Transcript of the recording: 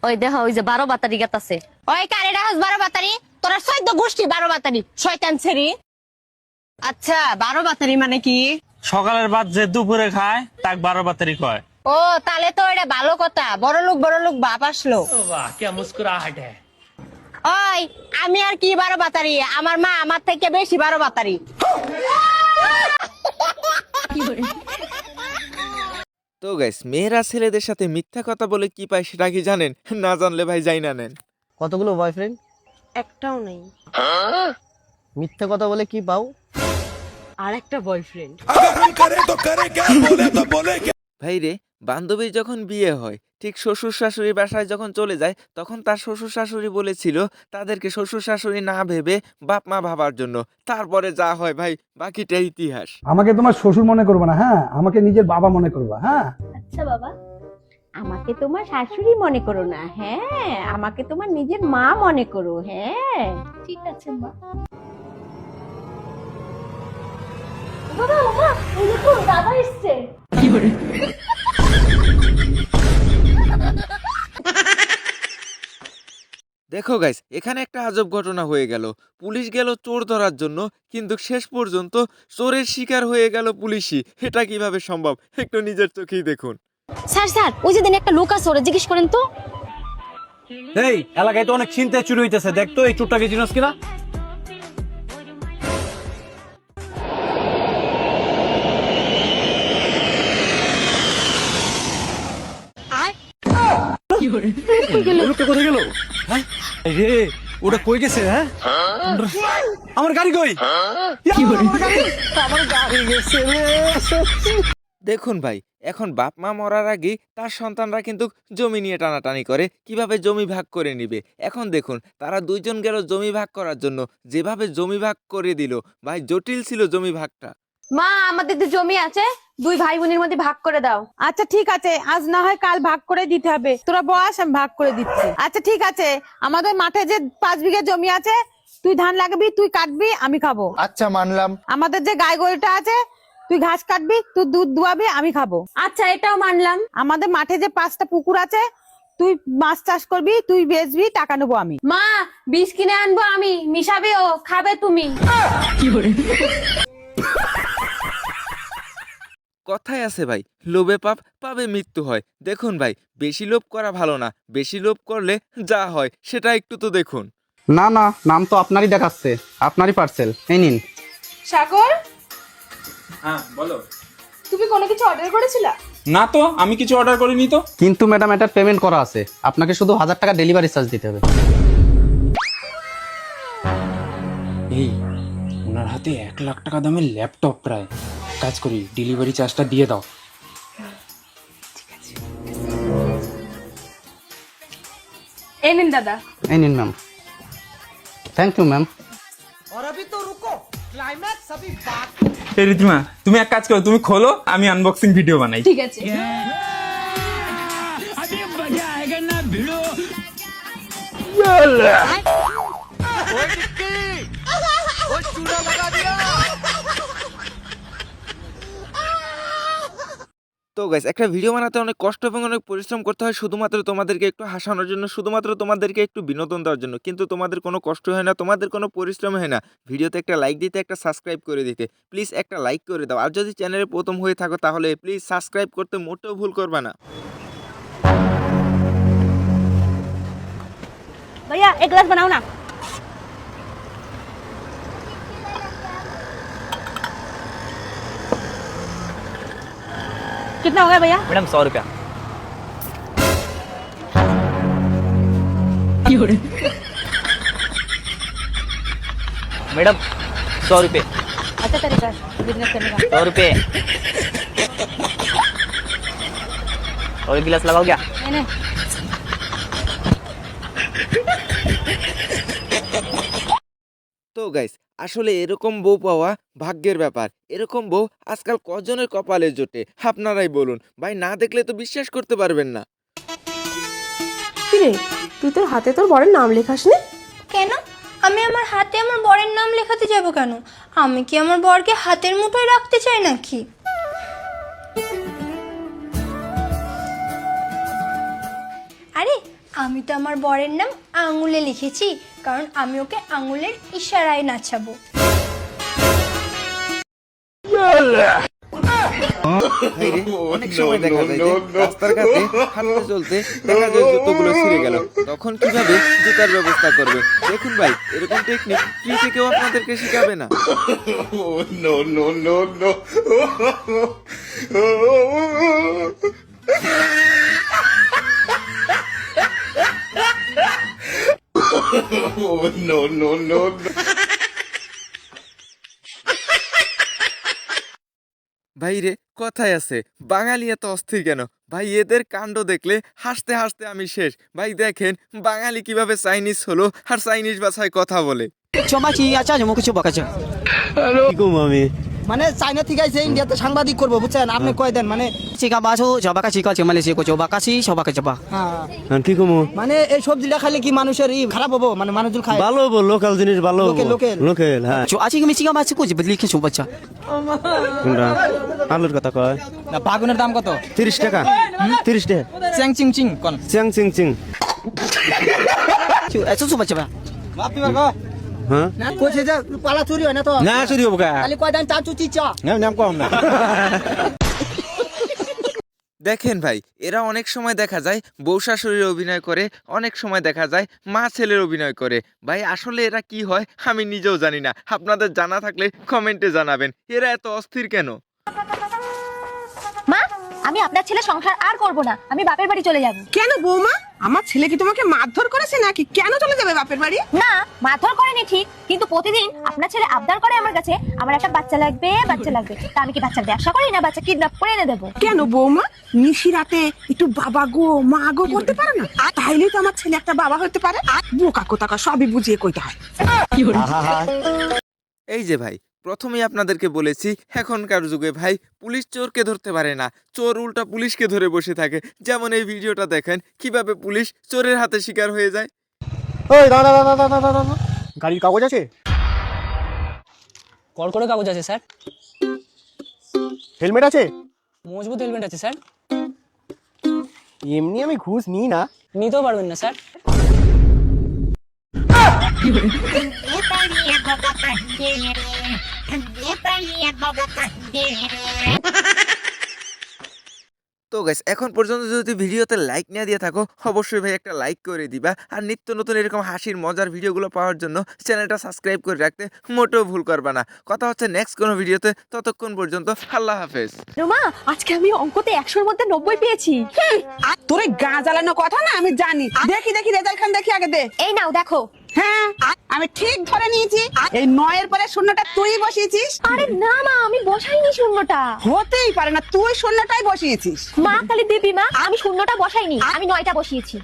ওই দেখো ওই যে 12 বাতারি গাত আছে। ওই কারে রাহস 12 বাতারি, তোরা 14 গোষ্ঠী 12 বাতারি, শয়তান ছেড়ি। আচ্ছা 12 বাতারি মানে কি? সকালের ভাত যে দুপুরে খায় তাক 12 বাতারি কয়। ও তাহলে তো এটা ভালো কথা, বড় লোক বাপ আসলো। वाह क्या मुस्कुराहट है। ওই আমি আর কি 12 বাতারি, আমার মা আমার থেকে বেশি 12 বাতারি। তো গাইস, মেয়েরা ছেলেদের সাথে মিথ্যা কথা বলে কি পায় সেটা কি জানেন? না জানলে ভাই যাই না নেন। কতগুলো বয়ফ্রেন্ড? একটাও নেই। মিথ্যা কথা বলে কি পাও? আর একটা বয়ফ্রেন্ড। ভাই রে, বান্ধবীর যখন বিয়ে হয় ঠিক শ্বশুর শাশুড়ি বাসায় যখন চলে যায় তখন তার শ্বশুর শাশুড়ি বলেছিল তাদেরকে শ্বশুর শাশুড়ি না ভেবে বাপ মা ভাবার জন্য। তারপরে যা হয় ভাই বাকিটা ইতিহাস। আমাকে তোমার শ্বশুর মনে করবে না, হ্যাঁ, আমাকে নিজের বাবা মনে করবা। হ্যাঁ আচ্ছা বাবা, আমাকে তোমার শাশুড়ি মনে করো না, হ্যাঁ, আমাকে তোমার নিজের মা মনে করো। হ্যাঁ ঠিক আছে মা। বাবা বাবা, এই দেখো দাদা এসেছে। দেখো গাইস, এখানে একটা আজব ঘটনা হয়ে গেল। পুলিশ গেল চোর ধরার জন্য, কিন্তু শেষ পর্যন্ত চোরের শিকার হয়ে গেল পুলিশই। এটা কিভাবে সম্ভব একটু নিজের চোখেই দেখুন। স্যার স্যার, ওই যে দিন একটা লোক আছে, ওরা জিজ্ঞেস করেন তো। এই এলাকায় তো অনেক চিন্তা চুরি হইতেছে, দেখতো এই চোরটাকে চিনস কিনা? লোকটা কোথায় গেল? হ্যাঁ রে, ওটা কই গেছে? হ্যাঁ আমার গাড়ি কই? আমার গাড়ি গেছে রে। দেখুন ভাই, এখন বাপ মা মরার আগে তার সন্তানরা কিন্তু জমি নিয়ে টানাটানি করে কিভাবে জমি ভাগ করে নিবে। এখন দেখুন, তারা দুইজন গেল জমি ভাগ করার জন্য, যেভাবে জমি ভাগ করে দিল ভাই, জটিল ছিল জমি ভাগটা। মা, আমাদের যে জমি আছে 2 ভাই বোনের মধ্যে ভাগ করে দাও। আচ্ছা ঠিক আছে, আজ না হয় কাল ভাগ করে দিতে হবে। তোরা বস, আমি ভাগ করে দিচ্ছি। আচ্ছা ঠিক আছে, আমাদের মাঠে যে 5 বিঘা জমি আছে, তুই ধান লাগাবি, তুই কাটবি, আমি খাবো। আচ্ছা মানলাম। আমাদের যে গাই গরুটা আছে, তুই ঘাস কাটবি, তুই দুধ দুয়াবি, আমি খাবো। আচ্ছা এটাও মানলাম। আমাদের মাঠে যে 5টা পুকুর আছে, তুই মাছ চাষ করবি, তুই বেচবি, টাকা নেবো আমি। মা, বীজ কিনে আনবো আমি, মিশাবে ও, খাবে তুমি। কথায় আছে ভাই, লোভে পাপ পাবে মৃত্যু হয়। দেখুন ভাই, বেশি লোভ করা ভালো না, বেশি লোভ করলে যা হয় সেটা একটু তো দেখুন। না না, নাম তো আপনারই দেখাচ্ছে, আপনারই পার্সেল, এই নিন। সাগর, হ্যাঁ বলো। তুমি কোনো কিছু অর্ডার করেছিলা? না তো, আমি কিছু অর্ডার করিনি তো। কিন্তু ম্যাডাম, এটার পেমেন্ট করা আছে, আপনাকে শুধু 1000 টাকা ডেলিভারি চার্জ দিতে হবে। এই ওনার হাতে 1 লাখ টাকা দামের ল্যাপটপ, প্রায় কাজ করি, ডেলিভারি চার্জটা দিয়ে দাও। এই নিন দাদা। এই নিন ম্যাম। Thank you ma'am. এই রিতিমা, তুমি এক কাজ করো, তুমি খোলো, আমি আনবক্সিং ভিডিও বানাই। ঠিক আছে। তো গাইস, একটা ভিডিও বানাতে অনেক কষ্ট এবং অনেক পরিশ্রম করতে হয়, শুধুমাত্র তোমাদেরকে একটু হাসানোর জন্য, শুধুমাত্র তোমাদেরকে একটু বিনোদন দেওয়ার জন্য। কিন্তু তোমাদের কোনো কষ্ট হয় না, তোমাদের কোনো পরিশ্রম হয় না। ভিডিওতে একটা লাইক দিতে, একটা সাবস্ক্রাইব করে দিতে। প্লিজ একটা লাইক করে দাও। আর যদি চ্যানেলে প্রথম হয়ে থাকো তাহলে প্লিজ সাবস্ক্রাইব করতে মোটেও ভুল করবে না। भैया एक गिलास बनाओ ना। कितना हो गया भैया? मैडम 100 रुपया। मैडम 100 रुपये। अच्छा तरीका बिजनेस करने का। 100 रुपये। और एक गिलास लगाओ क्या? नहीं नहीं। তো গাইস, আসলে এরকম বউ পাওয়া ভাগ্যের ব্যাপার। এরকম বউ আজকাল কজনের কপালে জোটে আপনারাই বলুন ভাই, না দেখলে তো বিশ্বাস করতে পারবেন না। কিরে, তুই তোর হাতে তোর বরের নাম লেখাসনি কেন? আমি আমার হাতে আমার বরের নাম লেখাতে যাব কেন? আমি কি আমার বরকে হাতের মুঠোয় রাখতে চাই নাকি? আরে আমি তো আমার বরের নাম আঙুলে লিখেছি, কারণ আমি ওকে আঙুলের ইশারায় নাচাবো। ভাইরে, অনেক সময় দেখা যায় যে রাস্তার কাছে হাঁটতে চলতে দেখা যায় জুতোগুলো ছিঁড়ে গেল, তখন কিভাবে জুতার ব্যবস্থা করবে। দেখুন ভাই, এরকম টেকনিক ফ্রিতে কেউ আপনাদেরকে শিখাবে না। ভাইরে, কথায় আছে বাঙালি এত অস্থির কেন? ভাই এদের কাণ্ড দেখলে হাসতে হাসতে আমি শেষ। ভাই দেখেন বাঙালি কিভাবে চাইনিজ হলো আর চাইনিজ ভাষায় কথা বলে। আমি মানে চাইনা থেকে আইছে ইন্ডিয়াতে সাংবাদিক করবো, বুঝছেন? আপনি কয় দেন মানে কি কমু মানে এই সবজিটা খাইলে কি মানুষের খারাপ হবো? মানে মানুষজন খায় ভালো হবো, লোকাল জিনিস ভালো হবো। লোকেল হ্যাঁ। কোনটা? আলুর কথা কয় না। বাগুনের দাম কত? 30 টাকা। 30 টাকা। চ্যাং চিং চিং কোন চিং চিং চিং। আপনি মারগো হ্যাঁ না কোছে যা পালা চুরি হয় না তো? না চুরি হবো কা? খালি কয় দেন চাচু চিচা নাম কম না। দেখেন ভাই, এরা অনেক সময় দেখা যায় বউ শাশুড়ির অভিনয় করে, অনেক সময় দেখা যায় মা ছেলের অভিনয় করে। ভাই আসলে এরা কি হয় আমি নিজেও জানি না, আপনাদের জানা থাকলে কমেন্টে জানাবেন। এরা এত অস্থির কেন? মা, আমি আপনার ছেলে সংসার আর করব না, আমি বাপের বাড়ি চলে যাব। কেন বৌমা, আমার ছেলে কি তোমাকে মারধর করেছে নাকি? কেন চলে যাবে বাপের বাড়ি? না, মারধর করেনি ঠিক, কিন্তু প্রতিদিন আপনার ছেলে আবদার করে আমার কাছে আমার একটা বাচ্চা লাগবে, বাচ্চা লাগবে। তা আমি কি বাচ্চার ব্যবসা করি না বাচ্চা কিডন্যাপ করে এনে দেবো? কেন বৌমা, নিশি রাতে একটু বাবা গো মা গো করতে পারে না? আর তাইলেই তো আমার ছেলে একটা বাবা হতে পারে। আর বোকা কোথাকা সবই বুঝিয়ে কইতে হয়। এই যে ভাই, প্রথমেই আপনাদেরকে বলেছি এখনকার যুগে ভাই পুলিশ চোরকে ধরতে পারে না, চোর উল্টা পুলিশকে ধরে বসে থাকে। যেমন এই ভিডিওটা দেখেন কিভাবে পুলিশ চোরের হাতে শিকার হয়ে যায়। ওই দাদা দাদা দাদা দাদা, গাড়ির কাগজ আছে? কল করে কাগজ আছে স্যার, হেলমেট আছে? মজবুত হেলমেট আছে স্যার। এমনি আমি ঘুষ নিই না। নিতেও পারবেন না স্যার। তো গাইস, এখন পর্যন্ত যদি ভিডিওতে লাইক না দিয়ে থাকো অবশ্যই ভাই একটা লাইক করে দিবা, আর নিত্য নতুন এরকম হাসির মজার ভিডিওগুলো পাওয়ার জন্য চ্যানেলটা সাবস্ক্রাইব করে রাখতে মোটেও ভুল করবা না। কথা হচ্ছে নেক্সট কোনো ভিডিওতে, ততক্ষণ পর্যন্ত আল্লাহ হাফেজ। রুমা, আজকে আমি অঙ্কতে 100-র মধ্যে 90 পেয়েছি। আর তোর গা জ্বালানো কথা না আমি জানি। দেখি দেখি রেজাল্ট খান দেখি আগে দে। এই নাও দেখো। হ্যাঁ, আমি ঠিক ধরে নিয়েছি। এই 9-এর পরে শূন্যটা তুই বসিয়েছিস। আরে না মা, আমি বসাইনি শূন্যটা। হতেই পারে না, তুই শূন্যটাই বসিয়েছিস। মা খালি দিবি মা, আমি শূন্যটা বসাইনি, আমি 9টা বসিয়েছি।